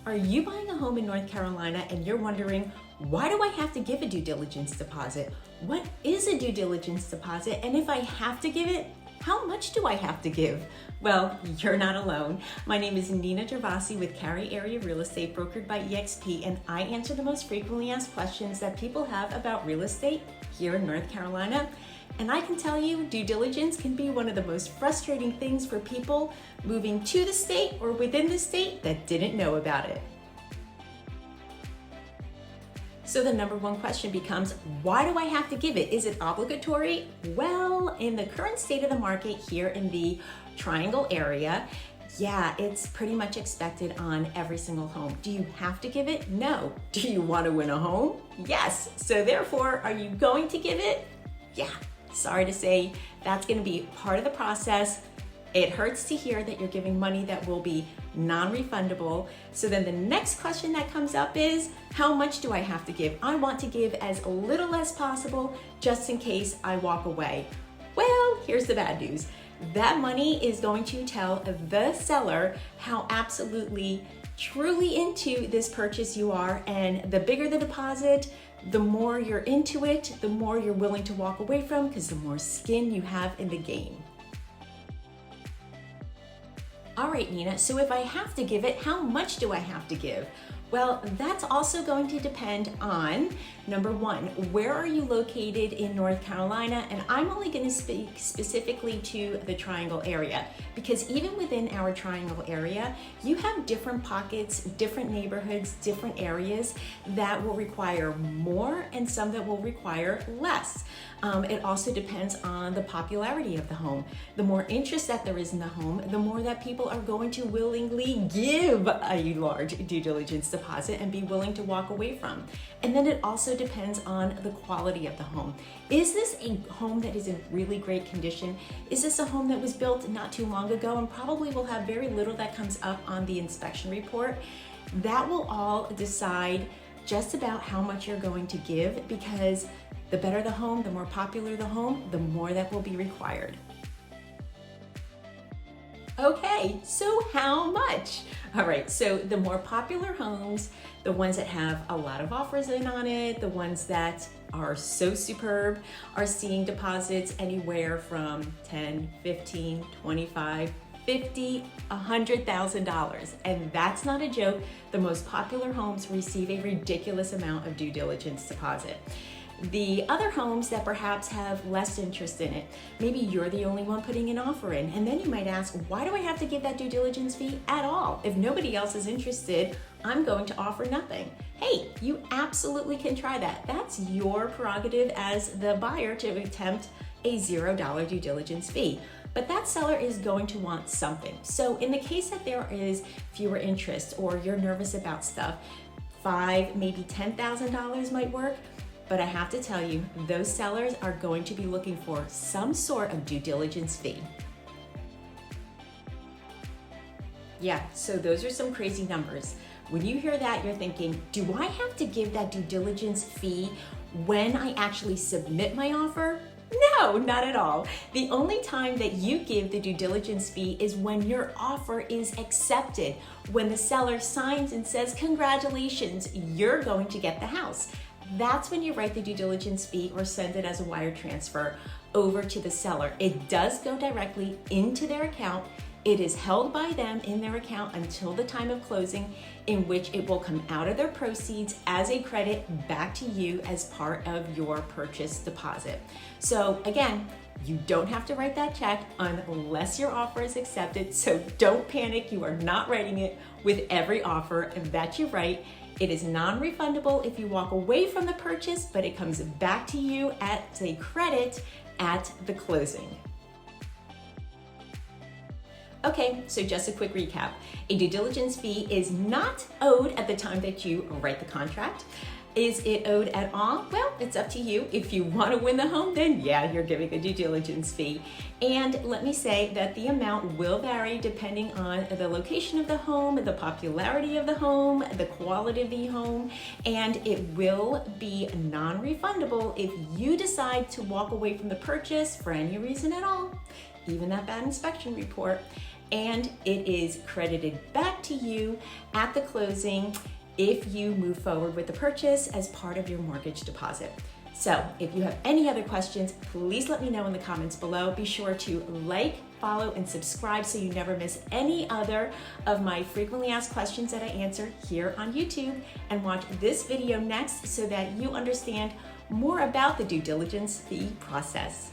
Are you buying a home in North Carolina and you're wondering, why do I have to give a due diligence deposit? What is a due diligence deposit? And if I have to give it, how much do I have to give? Well, you're not alone. My name is Nina Gervasi with Cary Area Real Estate, brokered by eXp, and I answer the most frequently asked questions that people have about real estate here in North Carolina. And I can tell you, due diligence can be one of the most frustrating things for people moving to the state or within the state that didn't know about it. So the number one question becomes, why do I have to give it? Is it obligatory? Well, in the current state of the market here in the Triangle area, yeah, it's pretty much expected on every single home. Do you have to give it? No. Do you want to win a home? Yes. So therefore, are you going to give it? Yeah. Sorry to say, that's going to be part of the process. It hurts to hear that you're giving money that will be non-refundable. So then the next question that comes up is, how much do I have to give? I want to give as little as possible just in case I walk away. Well, here's the bad news. That money is going to tell the seller how absolutely, truly into this purchase you are, and the bigger the deposit, the more you're into it, the more you're willing to walk away from, because the more skin you have in the game. All right, Nina, so if I have to give it, how much do I have to give? Well, that's also going to depend on, number one, where are you located in North Carolina? And I'm only going to speak specifically to the Triangle area, because even within our Triangle area, you have different pockets, different neighborhoods, different areas that will require more and some that will require less. It also depends on the popularity of the home. The more interest that there is in the home, the more that people are going to willingly give a large due diligence deposit and be willing to walk away from. And then it also depends on the quality of the home. Is this a home that is in really great condition? Is this a home that was built not too long ago and probably will have very little that comes up on the inspection report? That will all decide just about how much you're going to give, because the better the home, the more popular the home, the more that will be required. Okay, so how much? All right, so the more popular homes, the ones that have a lot of offers in on it, the ones that are so superb, are seeing deposits anywhere from $10, $15, $25, $50, $100,000. And that's not a joke. The most popular homes receive a ridiculous amount of due diligence deposit. The other homes that perhaps have less interest in it, maybe you're the only one putting an offer in, and then you might ask, why do I have to give that due diligence fee at all? If nobody else is interested, I'm going to offer nothing. Hey, you absolutely can try that. That's your prerogative as the buyer to attempt a $0 due diligence fee. But that seller is going to want something. So in the case that there is fewer interest or you're nervous about stuff, $5,000, maybe $10,000 might work. But I have to tell you, those sellers are going to be looking for some sort of due diligence fee. Yeah, so those are some crazy numbers. When you hear that, you're thinking, do I have to give that due diligence fee when I actually submit my offer? No, not at all. The only time that you give the due diligence fee is when your offer is accepted. When the seller signs and says, congratulations, you're going to get the house. That's when you write the due diligence fee or send it as a wire transfer over to the seller. It does go directly into their account. It is held by them in their account until the time of closing, in which it will come out of their proceeds as a credit back to you as part of your purchase deposit. So again, you don't have to write that check unless your offer is accepted. So don't panic. You are not writing it with every offer that you write. It is non-refundable if you walk away from the purchase, but it comes back to you as a credit at the closing. Okay, so just a quick recap. A due diligence fee is not owed at the time that you write the contract. Is it owed at all? Well, it's up to you. If you want to win the home, then yeah, you're giving a due diligence fee. And let me say that the amount will vary depending on the location of the home, the popularity of the home, the quality of the home, and it will be non-refundable if you decide to walk away from the purchase for any reason at all, even that bad inspection report. and it is credited back to you at the closing if you move forward with the purchase as part of your mortgage deposit. So if you have any other questions, please let me know in the comments below. Be sure to like, follow, and subscribe so you never miss any other of my frequently asked questions that I answer here on YouTube. And watch this video next so that you understand more about the due diligence fee process.